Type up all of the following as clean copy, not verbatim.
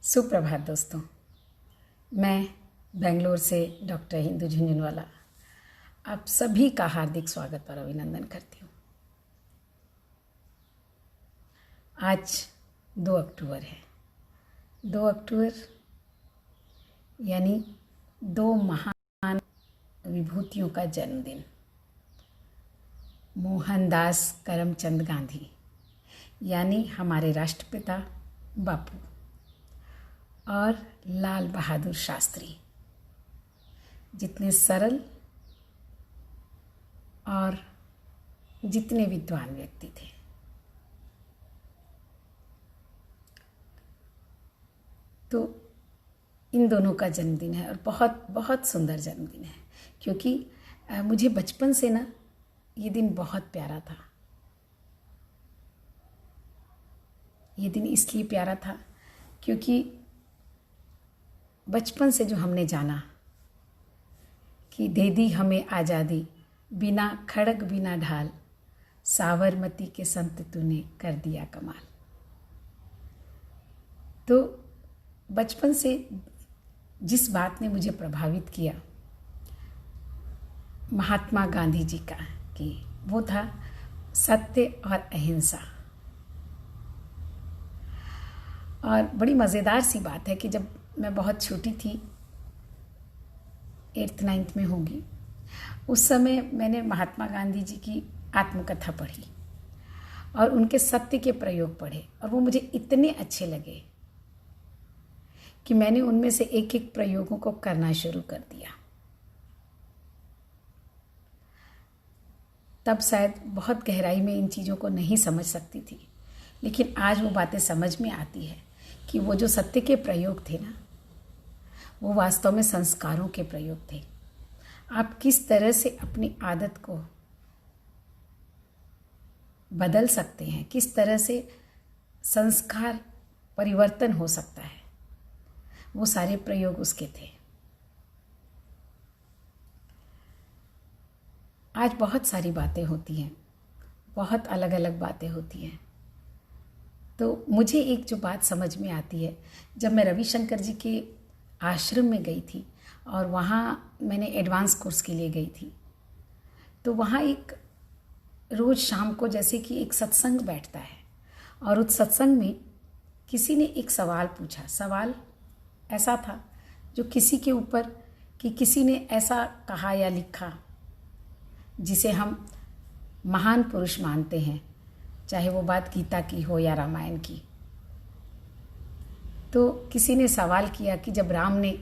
सुप्रभात दोस्तों। मैं बेंगलोर से डॉक्टर हिंदू झुंझुनवाला आप सभी का हार्दिक स्वागत और अभिनंदन करती हूँ। आज 2 अक्टूबर है। 2 अक्टूबर यानी 2 महान विभूतियों का जन्मदिन। मोहनदास करमचंद गांधी यानी हमारे राष्ट्रपिता बापू और लाल बहादुर शास्त्री, जितने सरल और जितने विद्वान व्यक्ति थे। तो इन दोनों का जन्मदिन है और बहुत बहुत सुंदर जन्मदिन है, क्योंकि मुझे बचपन से ना ये दिन बहुत प्यारा था। ये दिन इसलिए प्यारा था क्योंकि बचपन से जो हमने जाना कि दे दी हमें आज़ादी, बिना खड़ग बिना ढाल, साबरमती के संत तूने कर दिया कमाल। तो बचपन से जिस बात ने मुझे प्रभावित किया महात्मा गांधी जी का, कि वो था सत्य और अहिंसा। और बड़ी मज़ेदार सी बात है कि जब मैं बहुत छोटी थी, 8th 9th में होगी, उस समय मैंने महात्मा गांधी जी की आत्मकथा पढ़ी और उनके सत्य के प्रयोग पढ़े, और वो मुझे इतने अच्छे लगे कि मैंने उनमें से एक एक प्रयोगों को करना शुरू कर दिया। तब शायद बहुत गहराई में इन चीज़ों को नहीं समझ सकती थी, लेकिन आज वो बातें समझ में आती है कि वो जो सत्य के प्रयोग थे ना, वो वास्तव में संस्कारों के प्रयोग थे। आप किस तरह से अपनी आदत को बदल सकते हैं, किस तरह से संस्कार परिवर्तन हो सकता है, वो सारे प्रयोग उसके थे। आज बहुत सारी बातें होती हैं, बहुत अलग अलग बातें होती हैं। तो मुझे एक जो बात समझ में आती है, जब मैं रविशंकर जी के आश्रम में गई थी और वहाँ मैंने एडवांस कोर्स के लिए गई थी, तो वहाँ एक रोज़ शाम को जैसे कि एक सत्संग बैठता है, और उस सत्संग में किसी ने एक सवाल पूछा। सवाल ऐसा था जो किसी के ऊपर कि किसी ने ऐसा कहा या लिखा जिसे हम महान पुरुष मानते हैं, चाहे वो बात गीता की हो या रामायण की। तो किसी ने सवाल किया कि जब राम ने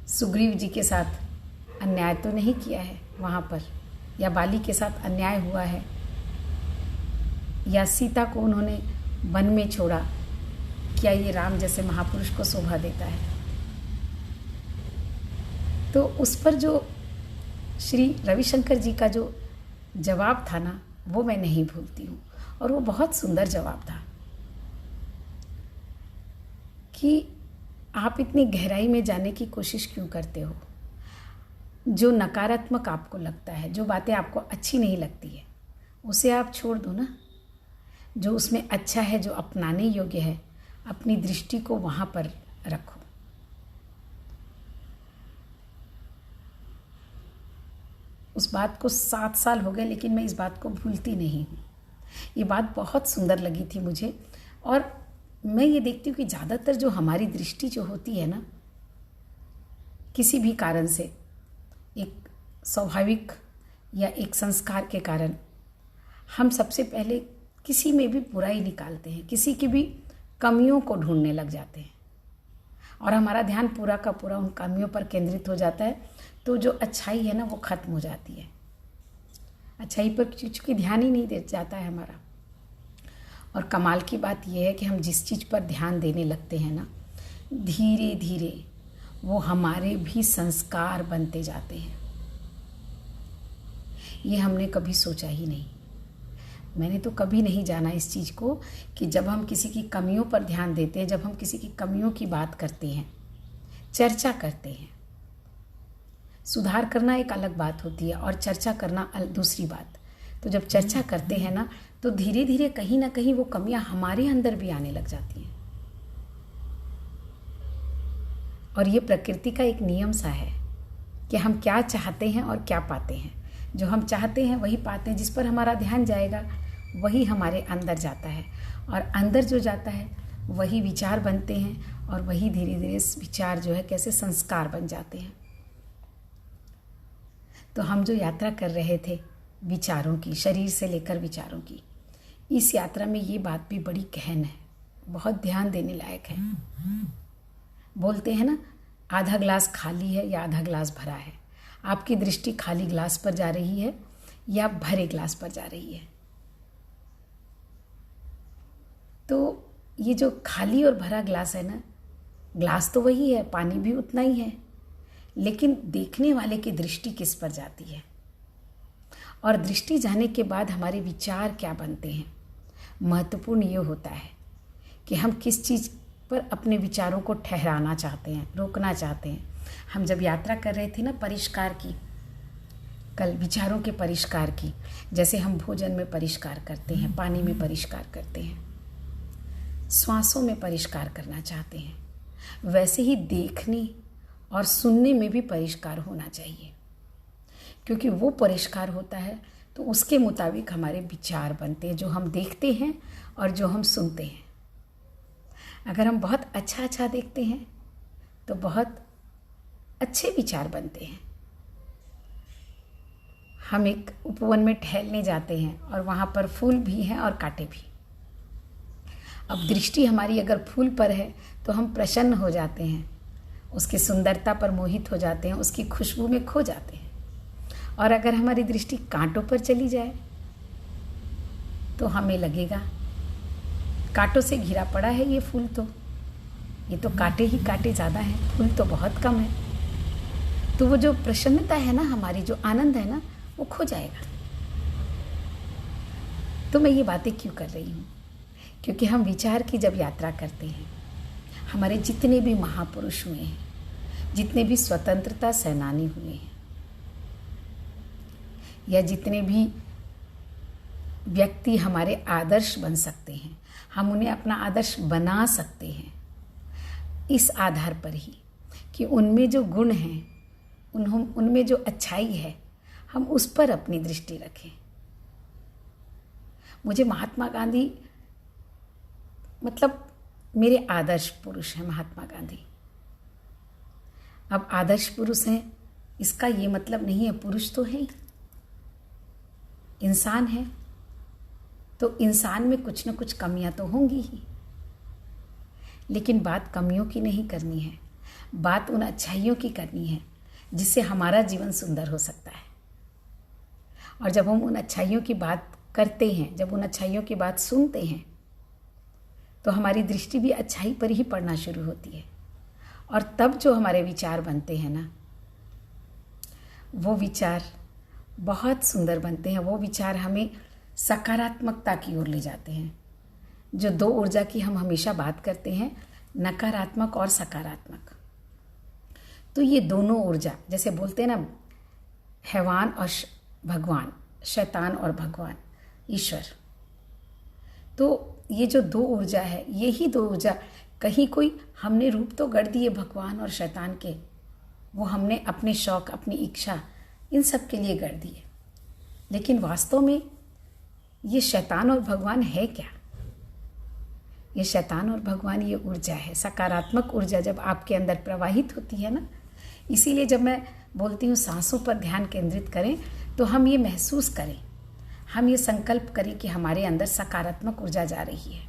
सुग्रीव जी के साथ अन्याय तो नहीं किया है वहाँ पर, या बाली के साथ अन्याय हुआ है, या सीता को उन्होंने वन में छोड़ा, क्या ये राम जैसे महापुरुष को शोभा देता है? तो उस पर जो श्री रविशंकर जी का जो जवाब था ना, वो मैं नहीं भूलती हूँ, और वो बहुत सुंदर जवाब था कि आप इतनी गहराई में जाने की कोशिश क्यों करते हो? जो नकारात्मक आपको लगता है, जो बातें आपको अच्छी नहीं लगती है, उसे आप छोड़ दो ना। जो उसमें अच्छा है, जो अपनाने योग्य है, अपनी दृष्टि को वहाँ पर रखो। उस बात को 7 साल हो गए, लेकिन मैं इस बात को भूलती नहीं हूँ। ये बात बहुत सुंदर लगी थी मुझे, और मैं ये देखती हूँ कि ज़्यादातर जो हमारी दृष्टि जो होती है ना, किसी भी कारण से, एक स्वाभाविक या एक संस्कार के कारण, हम सबसे पहले किसी में भी बुराई निकालते हैं, किसी की भी कमियों को ढूंढने लग जाते हैं, और हमारा ध्यान पूरा का पूरा उन कमियों पर केंद्रित हो जाता है। तो जो अच्छाई है ना, वो ख़त्म हो जाती है। अच्छाई पर चूँकि ध्यान ही नहीं दे जाता है हमारा। और कमाल की बात यह है कि हम जिस चीज़ पर ध्यान देने लगते हैं ना, धीरे धीरे वो हमारे भी संस्कार बनते जाते हैं। ये हमने कभी सोचा ही नहीं। मैंने तो कभी नहीं जाना इस चीज़ को कि जब हम किसी की कमियों पर ध्यान देते हैं, जब हम किसी की कमियों की बात करते हैं, चर्चा करते हैं। सुधार करना एक अलग बात होती है और चर्चा करना दूसरी बात। तो जब चर्चा करते हैं ना, तो धीरे धीरे कहीं ना कहीं वो कमियां हमारे अंदर भी आने लग जाती हैं। और ये प्रकृति का एक नियम सा है कि हम क्या चाहते हैं और क्या पाते हैं। जो हम चाहते हैं वही पाते हैं, जिस पर हमारा ध्यान जाएगा वही हमारे अंदर जाता है, और अंदर जो जाता है वही विचार बनते हैं, और वही धीरे धीरे विचार जो है कैसे संस्कार बन जाते हैं। तो हम जो यात्रा कर रहे थे विचारों की, शरीर से लेकर विचारों की, इस यात्रा में ये बात भी बड़ी गहन है, बहुत ध्यान देने लायक है। बोलते हैं ना, आधा ग्लास खाली है या आधा ग्लास भरा है। आपकी दृष्टि खाली ग्लास पर जा रही है या भरे ग्लास पर जा रही है। तो ये जो खाली और भरा ग्लास है ना, ग्लास तो वही है, पानी भी उतना ही है, लेकिन देखने वाले की दृष्टि किस पर जाती है, और दृष्टि जाने के बाद हमारे विचार क्या बनते हैं। महत्वपूर्ण ये होता है कि हम किस चीज़ पर अपने विचारों को ठहराना चाहते हैं, रोकना चाहते हैं। हम जब यात्रा कर रहे थे ना परिष्कार की, कल विचारों के परिष्कार की, जैसे हम भोजन में परिष्कार करते हैं, पानी में परिष्कार करते हैं, श्वासों में परिष्कार करना चाहते हैं, वैसे ही देखने और सुनने में भी परिष्कार होना चाहिए, क्योंकि वो परिष्कार होता है तो उसके मुताबिक हमारे विचार बनते हैं, जो हम देखते हैं और जो हम सुनते हैं। अगर हम बहुत अच्छा देखते हैं तो बहुत अच्छे विचार बनते हैं। हम एक उपवन में टहलने जाते हैं और वहाँ पर फूल भी हैं और कांटे भी। अब दृष्टि हमारी अगर फूल पर है तो हम प्रसन्न हो जाते हैं, उसकी सुंदरता पर मोहित हो जाते हैं, उसकी खुशबू में खो जाते हैं। और अगर हमारी दृष्टि कांटों पर चली जाए तो हमें लगेगा कांटों से घिरा पड़ा है ये फूल, तो ये तो कांटे ही कांटे ज़्यादा हैं, फूल तो बहुत कम है। तो वो जो प्रसन्नता है ना, हमारी जो आनंद है ना, वो खो जाएगा। तो मैं ये बातें क्यों कर रही हूँ? क्योंकि हम विचार की जब यात्रा करते हैं, हमारे जितने भी महापुरुष हुए हैं, जितने भी स्वतंत्रता सेनानी हुए हैं, या जितने भी व्यक्ति हमारे आदर्श बन सकते हैं, हम उन्हें अपना आदर्श बना सकते हैं इस आधार पर ही कि उनमें जो गुण हैं, उनमें जो अच्छाई है, हम उस पर अपनी दृष्टि रखें। मुझे महात्मा गांधी, मतलब मेरे आदर्श पुरुष हैं महात्मा गांधी। अब आदर्श पुरुष हैं इसका ये मतलब नहीं है, पुरुष तो है, इंसान है, तो इंसान में कुछ न कुछ कमियां तो होंगी ही। लेकिन बात कमियों की नहीं करनी है, बात उन अच्छाइयों की करनी है जिससे हमारा जीवन सुंदर हो सकता है। और जब हम उन अच्छाइयों की बात करते हैं, जब उन अच्छाइयों की बात सुनते हैं, तो हमारी दृष्टि भी अच्छाई पर ही पड़ना शुरू होती है। और तब जो हमारे विचार बनते हैं ना, वो विचार बहुत सुंदर बनते हैं। वो विचार हमें सकारात्मकता की ओर ले जाते हैं। जो दो ऊर्जा की हम हमेशा बात करते हैं, नकारात्मक और सकारात्मक, तो ये दोनों ऊर्जा, जैसे बोलते हैं ना, हैवान और भगवान, शैतान और भगवान, ईश्वर, तो ये जो दो ऊर्जा है, यही दो ऊर्जा, कहीं कोई हमने रूप तो गढ़ दिए भगवान और शैतान के, वो हमने अपने शौक, अपनी इच्छा, इन सब के लिए गढ़ दिए, लेकिन वास्तव में ये शैतान और भगवान है क्या? ये शैतान और भगवान ये ऊर्जा है, सकारात्मक ऊर्जा जब आपके अंदर प्रवाहित होती है ना। इसीलिए जब मैं बोलती हूँ सांसों पर ध्यान केंद्रित करें, तो हम ये महसूस करें, हम ये संकल्प करें कि हमारे अंदर सकारात्मक ऊर्जा जा रही है,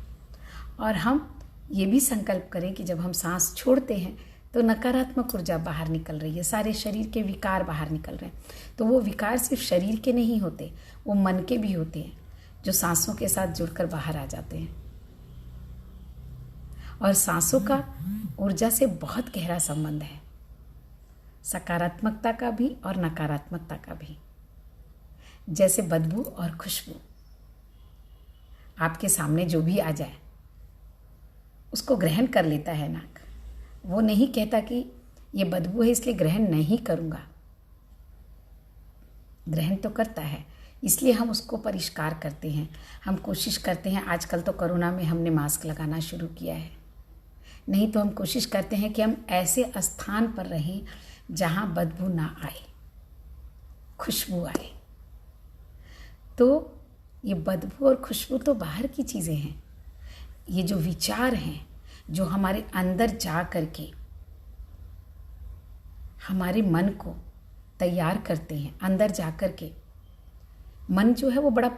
और हम ये भी संकल्प करें कि जब हम सांस छोड़ते हैं तो नकारात्मक ऊर्जा बाहर निकल रही है, सारे शरीर के विकार बाहर निकल रहे हैं। तो वो विकार सिर्फ शरीर के नहीं होते, वो मन के भी होते हैं, जो सांसों के साथ जुड़कर बाहर आ जाते हैं। और सांसों का ऊर्जा से बहुत गहरा संबंध है, सकारात्मकता का भी और नकारात्मकता का भी। जैसे बदबू और खुशबू, आपके सामने जो भी आ जाए उसको ग्रहण कर लेता है नाक, वो नहीं कहता कि ये बदबू है इसलिए ग्रहण नहीं करूँगा, ग्रहण तो करता है। इसलिए हम उसको परिष्कार करते हैं, हम कोशिश करते हैं। आजकल तो कोरोना में हमने मास्क लगाना शुरू किया है, नहीं तो हम कोशिश करते हैं कि हम ऐसे स्थान पर रहें जहाँ बदबू ना आए, खुशबू आए। तो ये बदबू और खुशबू तो बाहर की चीज़ें हैं। ये जो विचार हैं जो हमारे अंदर जा करके हमारे मन को तैयार करते हैं, अंदर जा कर के मन जो है वो बड़ा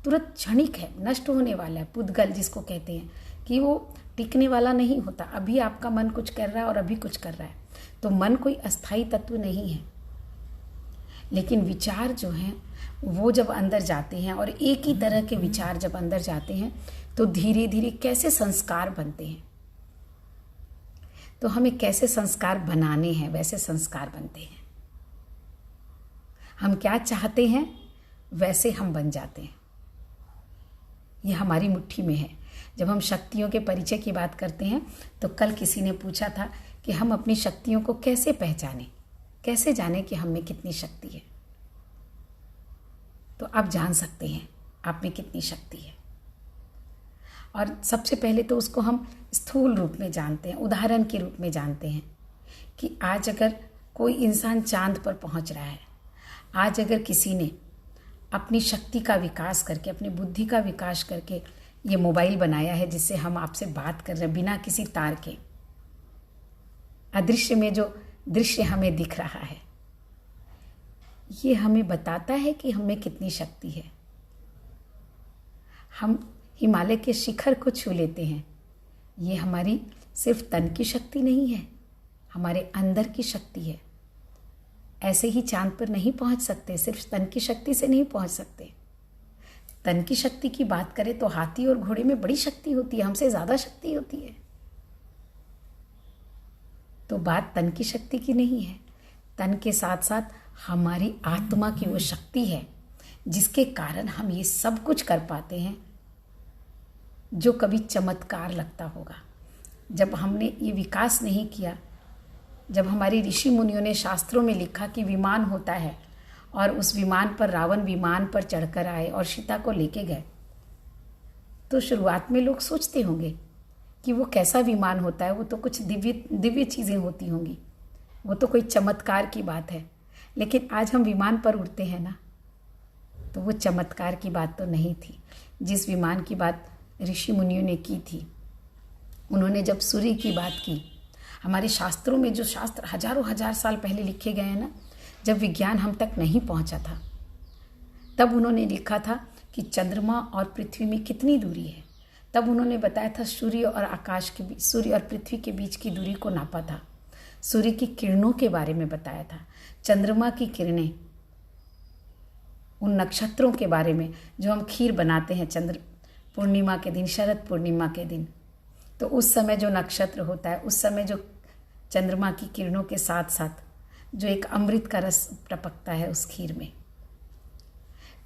तुरंत क्षणिक है, नष्ट होने वाला है, पुद्गल जिसको कहते हैं कि वो टिकने वाला नहीं होता। अभी आपका मन कुछ कर रहा है और अभी कुछ कर रहा है, तो मन कोई अस्थाई तत्व नहीं है। लेकिन विचार जो हैं वो जब अंदर जाते हैं और एक ही तरह के विचार जब अंदर जाते हैं तो धीरे धीरे कैसे संस्कार बनते हैं। तो हमें कैसे संस्कार बनाने हैं वैसे संस्कार बनते हैं। हम क्या चाहते हैं वैसे हम बन जाते हैं। ये हमारी मुट्ठी में है। जब हम शक्तियों के परिचय की बात करते हैं तो कल किसी ने पूछा था कि हम अपनी शक्तियों को कैसे पहचानें, कैसे जानें कि हम में कितनी शक्ति है। तो आप जान सकते हैं आप में कितनी शक्ति है। और सबसे पहले तो उसको हम स्थूल रूप में जानते हैं, उदाहरण के रूप में जानते हैं कि आज अगर कोई इंसान चांद पर पहुंच रहा है, आज अगर किसी ने अपनी शक्ति का विकास करके, अपनी बुद्धि का विकास करके ये मोबाइल बनाया है जिससे हम आपसे बात कर रहे हैं बिना किसी तार के, अदृश्य में जो दृश्य हमें दिख रहा है, ये हमें बताता है कि हमें कितनी शक्ति है। हम हिमालय के शिखर को छू लेते हैं, ये हमारी सिर्फ तन की शक्ति नहीं है, हमारे अंदर की शक्ति है। ऐसे ही चांद पर नहीं पहुंच सकते, सिर्फ तन की शक्ति से नहीं पहुंच सकते। तन की शक्ति की बात करें तो हाथी और घोड़े में बड़ी शक्ति होती है, हमसे ज़्यादा शक्ति होती है। तो बात तन की शक्ति की नहीं है, तन के साथ साथ हमारी आत्मा की वो शक्ति है जिसके कारण हम ये सब कुछ कर पाते हैं जो कभी चमत्कार लगता होगा। जब हमने ये विकास नहीं किया, जब हमारी ऋषि मुनियों ने शास्त्रों में लिखा कि विमान होता है और उस विमान पर रावण विमान पर चढ़कर आए और सीता को लेके गए, तो शुरुआत में लोग सोचते होंगे कि वो कैसा विमान होता है, वो तो कुछ दिव्य चीज़ें होती होंगी, वो तो कोई चमत्कार की बात है। लेकिन आज हम विमान पर उड़ते हैं ना, तो वो चमत्कार की बात तो नहीं थी। जिस विमान की बात ऋषि मुनियों ने की थी, उन्होंने जब सूर्य की बात की, हमारे शास्त्रों में जो शास्त्र हजारों हजार साल पहले लिखे गए हैं ना, जब विज्ञान हम तक नहीं पहुंचा था, तब उन्होंने लिखा था कि चंद्रमा और पृथ्वी में कितनी दूरी है। तब उन्होंने बताया था सूर्य और आकाश के बीच, सूर्य और पृथ्वी के बीच की दूरी को नापा था। सूर्य की किरणों के बारे में बताया था, चंद्रमा की किरणें, उन नक्षत्रों के बारे में जो हम खीर बनाते हैं चंद्र पूर्णिमा के दिन, शरद पूर्णिमा के दिन, तो उस समय जो नक्षत्र होता है, उस समय जो चंद्रमा की किरणों के साथ साथ जो एक अमृत का रस टपकता है उस खीर में।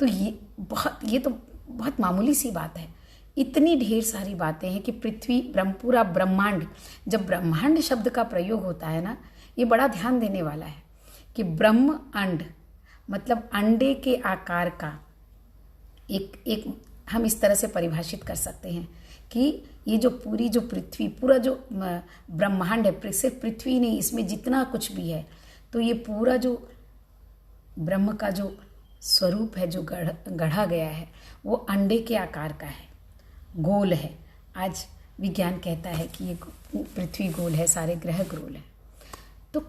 तो ये तो बहुत मामूली सी बात है। इतनी ढेर सारी बातें हैं कि पृथ्वी पूरा ब्रह्मांड, जब ब्रह्मांड शब्द का प्रयोग होता है ना, ये बड़ा ध्यान देने वाला है कि ब्रह्म अंड मतलब अंडे के आकार का एक हम इस तरह से परिभाषित कर सकते हैं कि ये जो पूरी जो पृथ्वी, पूरा जो ब्रह्मांड है, सिर्फ पृथ्वी नहीं, इसमें जितना कुछ भी है, तो ये पूरा जो ब्रह्म का जो स्वरूप है, जो गढ़ा गया है, वो अंडे के आकार का है, गोल है। आज विज्ञान कहता है कि ये पृथ्वी गोल है, सारे ग्रह गोल है। तो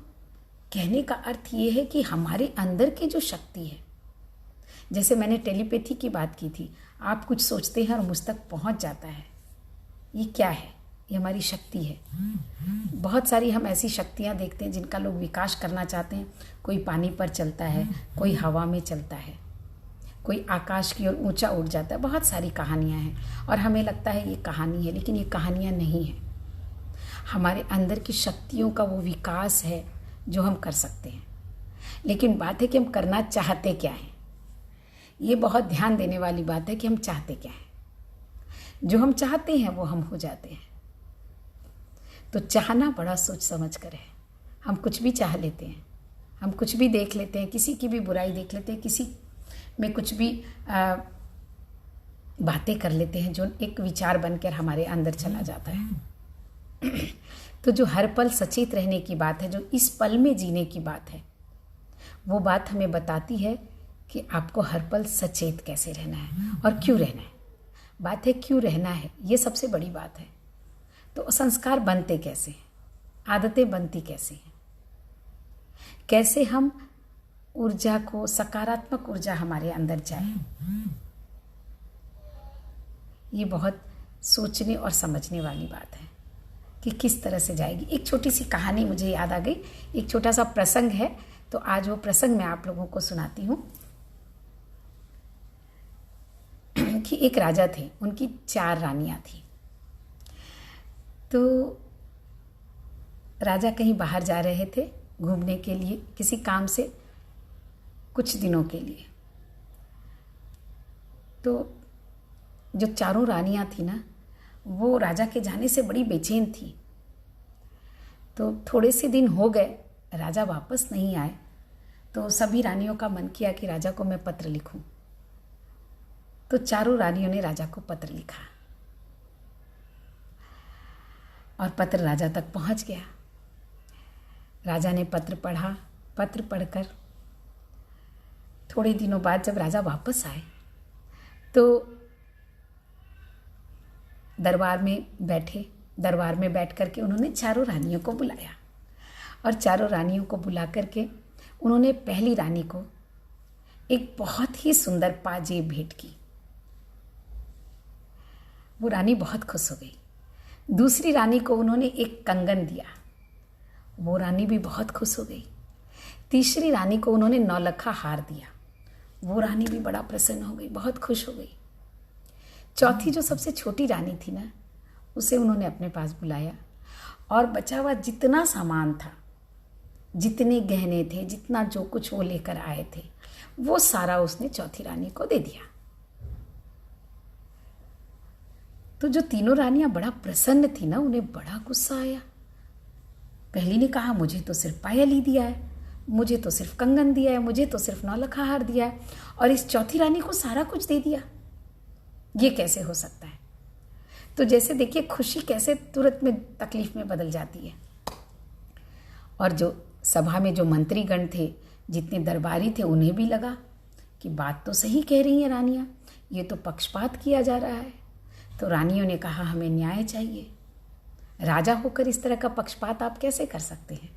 कहने का अर्थ ये है कि हमारे अंदर की जो शक्ति है, जैसे मैंने टेलीपैथी की बात की थी, आप कुछ सोचते हैं और मुझ तक पहुंच जाता है। ये क्या है? ये हमारी शक्ति है। बहुत सारी हम ऐसी शक्तियां देखते हैं जिनका लोग विकास करना चाहते हैं। कोई पानी पर चलता है, कोई हवा में चलता है, कोई आकाश की ओर ऊंचा उड़ जाता है। बहुत सारी कहानियां हैं और हमें लगता है ये कहानी है, लेकिन ये कहानियां नहीं है। हमारे अंदर की शक्तियों का वो विकास है जो हम कर सकते हैं। लेकिन बात है कि हम करना चाहते क्या है। ये बहुत ध्यान देने वाली बात है कि हम चाहते क्या हैं। जो हम चाहते हैं वो हम हो जाते हैं। तो चाहना बड़ा सोच समझ कर है। हम कुछ भी चाह लेते हैं, हम कुछ भी देख लेते हैं, किसी की भी बुराई देख लेते हैं, किसी में कुछ भी बातें कर लेते हैं जो एक विचार बनकर हमारे अंदर चला जाता है। तो जो हर पल सचेत रहने की बात है, जो इस पल में जीने की बात है, वो बात हमें बताती है कि आपको हर पल सचेत कैसे रहना है और क्यों रहना है। बात है क्यों रहना है, ये सबसे बड़ी बात है। तो संस्कार बनते कैसे हैं, आदतें बनती कैसे हैं, कैसे हम ऊर्जा को, सकारात्मक ऊर्जा हमारे अंदर जाए, ये बहुत सोचने और समझने वाली बात है कि किस तरह से जाएगी। एक छोटी सी कहानी मुझे याद आ गई, एक छोटा सा प्रसंग है, तो आज वो प्रसंग मैं आप लोगों को सुनाती हूँ। कि एक राजा थे, उनकी 4 रानियां थी। तो राजा कहीं बाहर जा रहे थे घूमने के लिए, किसी काम से, कुछ दिनों के लिए। तो जो 4 रानियां थी ना, वो राजा के जाने से बड़ी बेचैन थी। तो थोड़े से दिन हो गए, राजा वापस नहीं आए, तो सभी रानियों का मन किया कि राजा को मैं पत्र लिखूं। तो 4 रानियों ने राजा को पत्र लिखा और पत्र राजा तक पहुंच गया। राजा ने पत्र पढ़ा। पत्र पढ़कर थोड़े दिनों बाद जब राजा वापस आए तो दरबार में बैठे। दरबार में बैठ करके उन्होंने 4 रानियों को बुलाया और 4 रानियों को बुला करके उन्होंने पहली रानी को एक बहुत ही सुंदर पाजेब भेंट की। वो रानी बहुत खुश हो गई। दूसरी रानी को उन्होंने एक कंगन दिया, वो रानी भी बहुत खुश हो गई। तीसरी रानी को उन्होंने 9 लखा हार दिया, वो रानी भी बड़ा प्रसन्न हो गई, बहुत खुश हो गई। चौथी जो सबसे छोटी रानी थी ना, उसे उन्होंने अपने पास बुलाया और बचा हुआ जितना सामान था, जितने गहने थे, जितना जो कुछ वो लेकर आए थे, वो सारा उसने चौथी रानी को दे दिया। तो जो तीनों रानियां बड़ा प्रसन्न थी ना, उन्हें बड़ा गुस्सा आया। पहली ने कहा मुझे तो सिर्फ पायल ही दिया है, मुझे तो सिर्फ कंगन दिया है, मुझे तो सिर्फ 9 लखा हार दिया है, और इस चौथी रानी को सारा कुछ दे दिया, ये कैसे हो सकता है। तो जैसे देखिए खुशी कैसे तुरंत में तकलीफ में बदल जाती है। और जो सभा में जो मंत्रीगण थे, जितने दरबारी थे, उन्हें भी लगा कि बात तो सही कह रही हैं रानियां, ये तो पक्षपात किया जा रहा है। तो रानियों ने कहा हमें न्याय चाहिए, राजा होकर इस तरह का पक्षपात आप कैसे कर सकते हैं।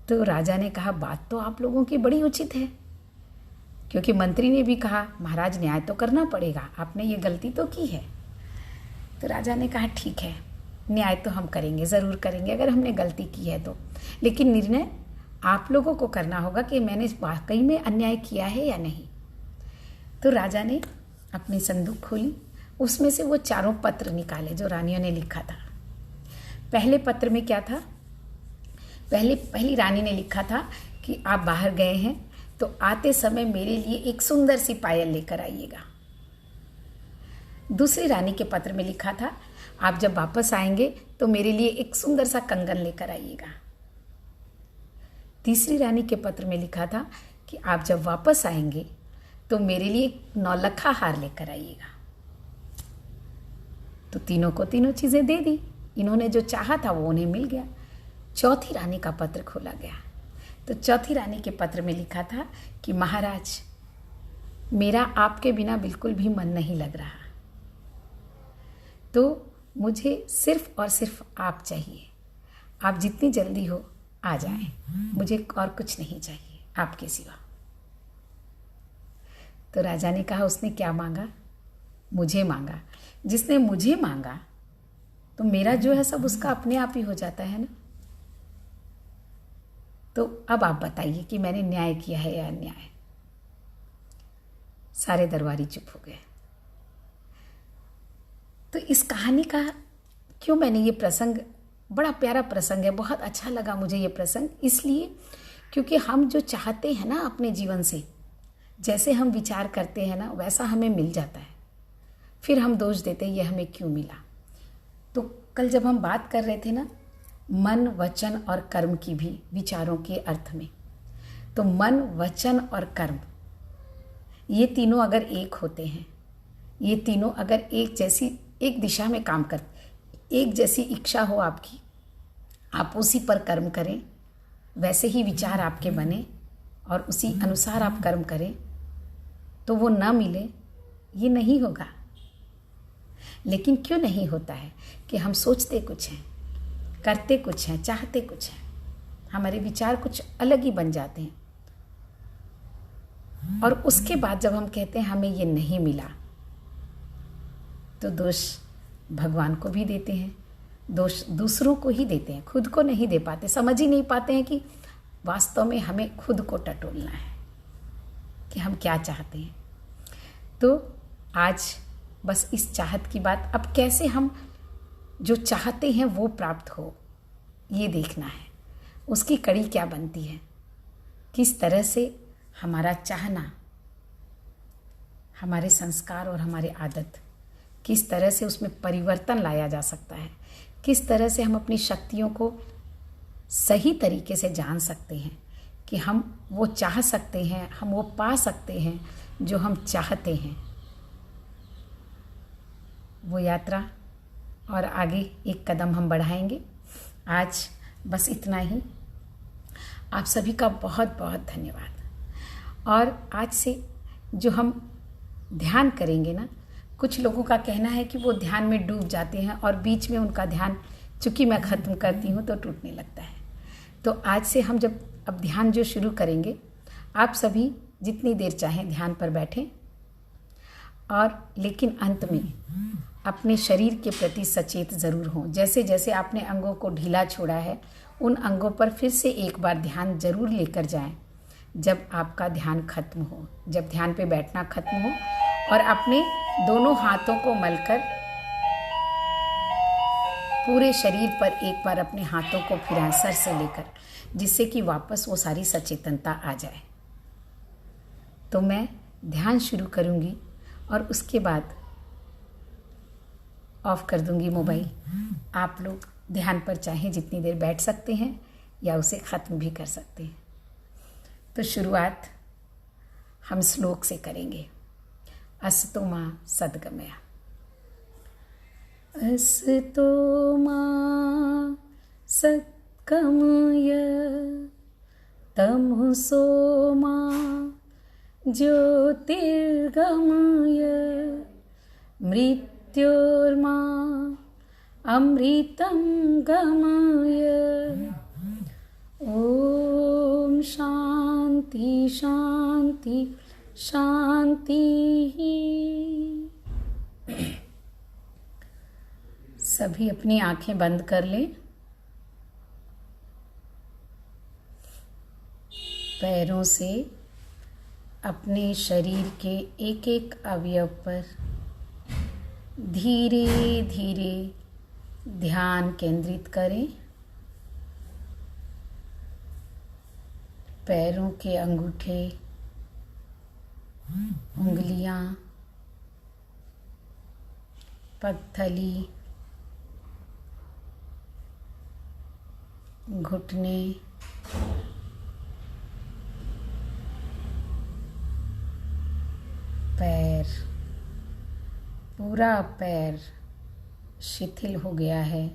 तो राजा ने कहा बात तो आप लोगों की बड़ी उचित है, क्योंकि मंत्री ने भी कहा महाराज न्याय तो करना पड़ेगा, आपने ये गलती तो की है। तो राजा ने कहा ठीक है, न्याय तो हम करेंगे, ज़रूर करेंगे अगर हमने गलती की है तो, लेकिन निर्णय आप लोगों को करना होगा कि मैंने वाकई में अन्याय किया है या नहीं। तो राजा ने अपनी संदूक खोली, उसमें से वो 4 पत्र निकाले जो रानियों ने लिखा था। पहले पत्र में क्या था, पहली रानी ने लिखा था कि आप बाहर गए हैं तो आते समय मेरे लिए एक सुंदर सी पायल लेकर आइएगा। दूसरी रानी के पत्र में लिखा था आप जब वापस आएंगे तो मेरे लिए एक सुंदर सा कंगन लेकर आइएगा। तीसरी रानी के पत्र में लिखा था कि आप जब वापस आएंगे तो मेरे लिए 9 लखा हार लेकर आइएगा। तो तीनों को तीनों चीज़ें दे दी, इन्होंने जो चाहा था वो उन्हें मिल गया। चौथी रानी का पत्र खोला गया तो चौथी रानी के पत्र में लिखा था कि महाराज मेरा आपके बिना बिल्कुल भी मन नहीं लग रहा, तो मुझे सिर्फ और सिर्फ आप चाहिए, आप जितनी जल्दी हो आ जाएं, मुझे और कुछ नहीं चाहिए आपके सिवा। तो राजा ने कहा उसने क्या मांगा, मुझे मांगा। जिसने मुझे मांगा तो मेरा जो है सब उसका अपने आप ही हो जाता है ना। तो अब आप बताइए कि मैंने न्याय किया है या अन्याय। सारे दरबारी चुप हो गए। तो इस कहानी का क्यों मैंने ये प्रसंग, बड़ा प्यारा प्रसंग है, बहुत अच्छा लगा मुझे ये प्रसंग, इसलिए क्योंकि हम जो चाहते हैं ना अपने जीवन से, जैसे हम विचार करते हैं ना वैसा हमें मिल जाता है, फिर हम दोष देते हैं ये हमें क्यों मिला। तो कल जब हम बात कर रहे थे ना मन, वचन और कर्म की भी, विचारों के अर्थ में, तो मन, वचन और कर्म ये तीनों अगर एक होते हैं, ये तीनों अगर एक जैसी एक दिशा में काम कर, एक जैसी इच्छा हो आपकी, आप उसी पर कर्म करें, वैसे ही विचार आपके बने और उसी अनुसार आप कर्म करें, तो वो ना मिले ये नहीं होगा। लेकिन क्यों नहीं होता है कि हम सोचते कुछ हैं, करते कुछ हैं, चाहते कुछ हैं, हमारे विचार कुछ अलग ही बन जाते हैं और उसके बाद जब हम कहते हैं हमें ये नहीं मिला, तो दोष भगवान को भी देते हैं, दोष दूसरों को ही देते हैं, खुद को नहीं दे पाते। समझ ही नहीं पाते हैं कि वास्तव में हमें खुद को टटोलना है कि हम क्या चाहते हैं। तो आज बस इस चाहत की बात, अब कैसे हम जो चाहते हैं वो प्राप्त हो ये देखना है। उसकी कड़ी क्या बनती है, किस तरह से हमारा चाहना, हमारे संस्कार और हमारे आदत, किस तरह से उसमें परिवर्तन लाया जा सकता है, किस तरह से हम अपनी शक्तियों को सही तरीके से जान सकते हैं कि हम वो चाह सकते हैं, हम वो पा सकते हैं जो हम चाहते हैं। वो यात्रा और आगे एक कदम हम बढ़ाएंगे। आज बस इतना ही। आप सभी का बहुत बहुत धन्यवाद। और आज से जो हम ध्यान करेंगे ना, कुछ लोगों का कहना है कि वो ध्यान में डूब जाते हैं और बीच में उनका ध्यान, चूँकि मैं ख़त्म करती हूँ तो टूटने लगता है। तो आज से हम जब अब ध्यान जो शुरू करेंगे, आप सभी जितनी देर चाहें ध्यान पर बैठें और लेकिन अंत में अपने शरीर के प्रति सचेत ज़रूर हों। जैसे जैसे आपने अंगों को ढीला छोड़ा है, उन अंगों पर फिर से एक बार ध्यान जरूर लेकर जाएं जब आपका ध्यान खत्म हो, जब ध्यान पे बैठना खत्म हो, और अपने दोनों हाथों को मलकर पूरे शरीर पर एक बार अपने हाथों को फिराएं सर से लेकर, जिससे कि वापस वो सारी सचेतनता आ जाए। तो मैं ध्यान शुरू करूंगी और उसके बाद ऑफ कर दूंगी मोबाइल। आप लोग ध्यान पर चाहें जितनी देर बैठ सकते हैं या उसे ख़त्म भी कर सकते हैं। तो शुरुआत हम श्लोक से करेंगे। असतो मां सद्गमया। असतो मां सद्गमय तमसो मां ज्योतिर्गमय मृत्योर्मा अमृतं गमय। ओम शांति शांति शांति। सभी अपनी आंखें बंद कर लें। पैरों से अपने शरीर के एक एक अवयव पर धीरे धीरे ध्यान केंद्रित करें। पैरों के अंगूठे, उंगलियां, पगथली, घुटने, पैर, पूरा पैर शिथिल हो गया है,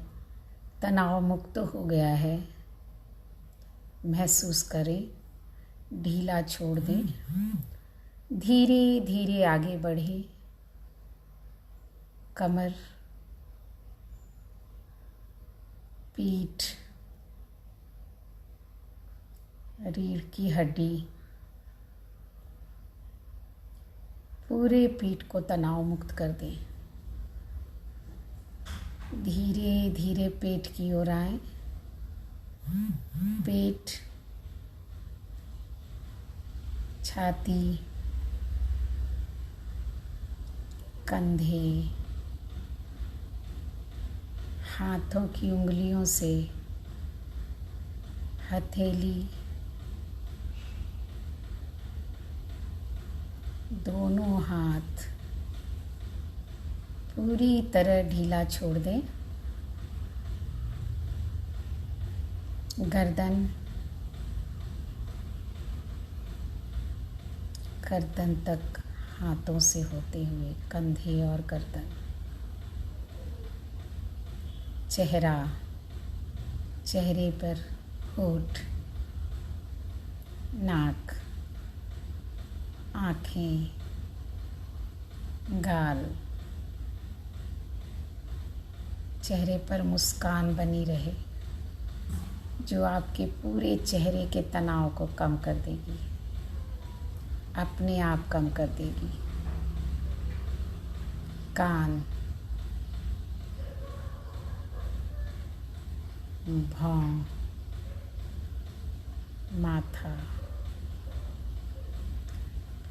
तनाव मुक्त हो गया है। महसूस करें, ढीला छोड़ दें, धीरे धीरे आगे बढ़े। कमर, पीठ, रीढ़ की हड्डी, पूरे पीठ को तनाव मुक्त कर दें। धीरे धीरे पेट की ओर आए। पेट, छाती, कंधे, हाथों की उंगलियों से हथेली, दोनों हाथ पूरी तरह ढीला छोड़ दें। गर्दन, गर्दन तक हाथों से होते हुए कंधे और गर्दन, चेहरा, चेहरे पर होठ, नाक, आँखें, गाल, चेहरे पर मुस्कान बनी रहे जो आपके पूरे चेहरे के तनाव को कम कर देगी, अपने आप कम कर देगी। कान, भौं, माथा,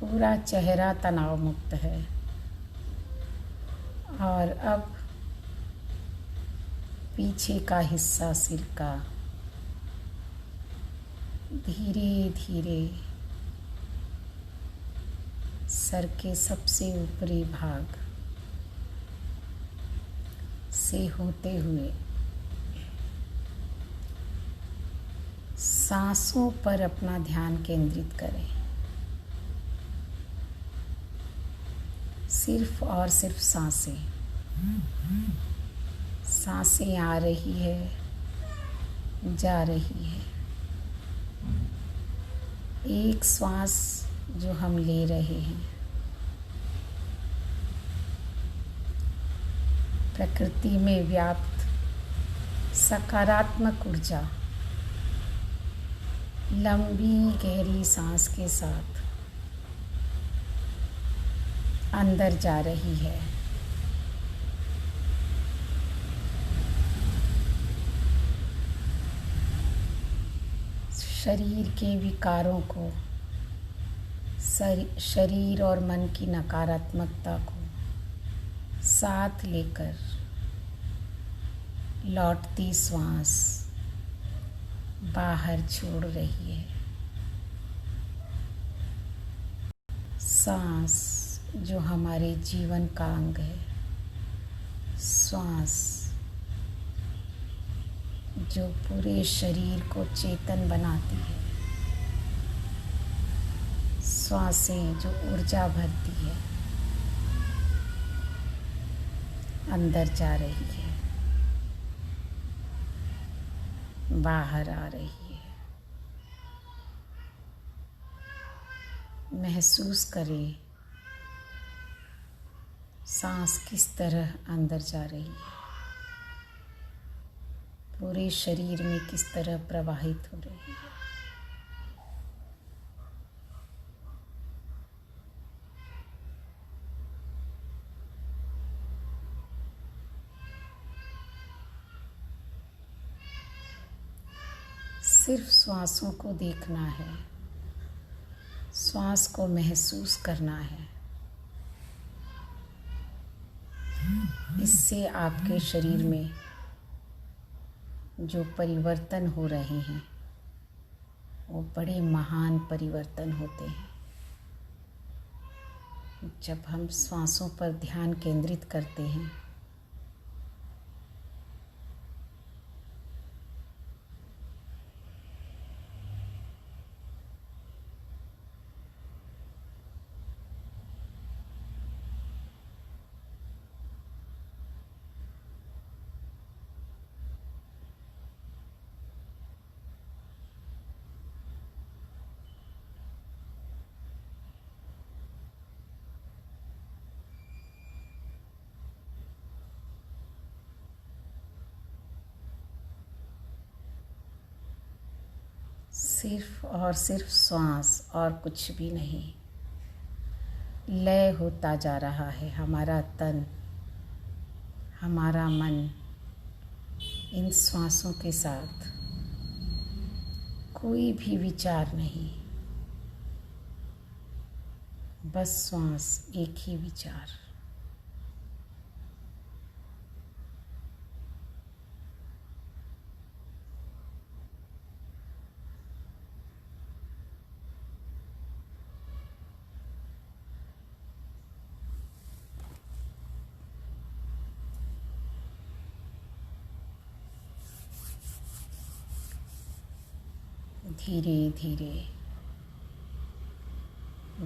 पूरा चेहरा तनाव मुक्त है। और अब पीछे का हिस्सा सिर का धीरे धीरे सर के सबसे ऊपरी भाग से होते हुए सांसों पर अपना ध्यान केंद्रित करें। सिर्फ और सिर्फ सांसें, सांसें आ रही है, जा रही है। एक श्वास जो हम ले रहे हैं, प्रकृति में व्याप्त सकारात्मक ऊर्जा लंबी गहरी सांस के साथ अंदर जा रही है। शरीर के विकारों को, शरीर और मन की नकारात्मकता को साथ लेकर लौटती श्वास बाहर छोड़ रही है। सांस जो हमारे जीवन का अंग है, श्वास जो पूरे शरीर को चेतन बनाती है, श्वासें जो ऊर्जा भरती है, अंदर जा रही है, बाहर आ रही है। महसूस करें सांस किस तरह अंदर जा रही है, पूरे शरीर में किस तरह प्रवाहित हो रही है। सिर्फ श्वासों को देखना है, श्वास को महसूस करना है। इससे आपके शरीर में जो परिवर्तन हो रहे हैं वो बड़े महान परिवर्तन होते हैं। जब हम श्वासों पर ध्यान केंद्रित करते हैं सिर्फ और सिर्फ श्वास और कुछ भी नहीं। लय होता जा रहा है हमारा तन, हमारा मन इन श्वासों के साथ। कोई भी विचार नहीं, बस श्वास, एक ही विचार। धीरे धीरे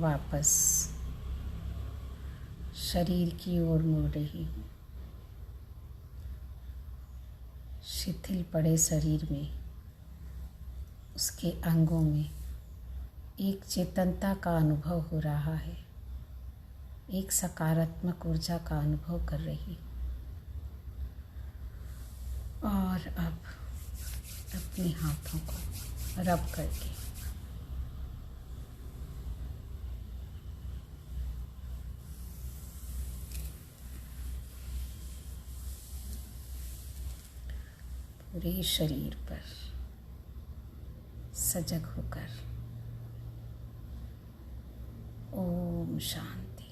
वापस शरीर की ओर मुड़ रही हूँ। शिथिल पड़े शरीर में, उसके अंगों में एक चेतनता का अनुभव हो रहा है, एक सकारात्मक ऊर्जा का अनुभव कर रही हूँ। और अब अपने हाथों को रब करके पूरे शरीर पर सजग होकर ओम शांति।